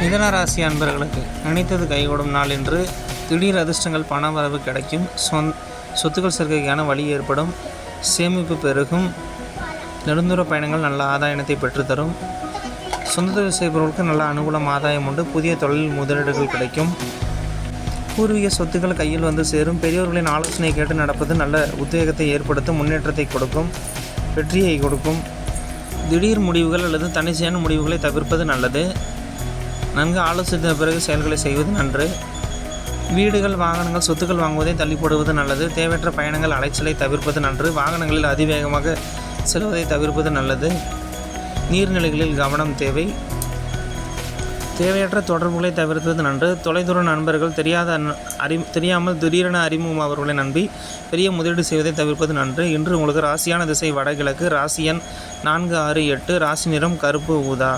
மிதுன ராசி அன்பர்களுக்கு நினைத்தது கைகூடும் நாள் என்று திடீர் அதிர்ஷ்டங்கள் பண வரவு கிடைக்கும். சொத்துக்கள் சேர்க்கைக்கான வழி ஏற்படும். சேமிப்பு பெருகும். நெடுந்தூர பயணங்கள் நல்ல ஆதாயத்தை பெற்றுத்தரும். சொந்த தொழில் செய்பவர்களுக்கு நல்ல அனுகூலம் ஆதாயம் உண்டு. புதிய தொழில் முதலீடுகள் கிடைக்கும். பூர்வீக சொத்துக்கள் கையில் வந்து சேரும். பெரியோர்களின் ஆலோசனை கேட்டு நடப்பது நல்ல உத்வேகத்தை ஏற்படுத்தும். முன்னேற்றத்தை கொடுக்கும். வெற்றியை கொடுக்கும். திடீர் முடிவுகள் அல்லது தன்னிச்சையான முடிவுகளை தவிர்ப்பது நல்லது. நன்கு ஆலோசித்த பிறகு செயல்களை செய்வது நன்று. வீடுகள், வாகனங்கள், சொத்துக்கள் வாங்குவதை தள்ளி போடுவது நல்லது. தேவையற்ற பயணங்கள், அலைச்சலை தவிர்ப்பது நன்று. வாகனங்களில் அதிவேகமாக செல்வதை தவிர்ப்பது நல்லது. நீர்நிலைகளில் கவனம் தேவை. தேவையற்ற தொடர்புகளை தவிர்ப்பது நன்று. தொலைதூர நண்பர்கள் தெரியாமல் திடீரென அறிமுகம் அவர்களை நம்பி பெரிய முதலீடு செய்வதை தவிர்ப்பது நன்று. இன்று உங்களுக்கு ராசியான திசை வடகிழக்கு. ராசி எண் 4, 6, 8. ராசி நிறம் கருப்பு ஊதா.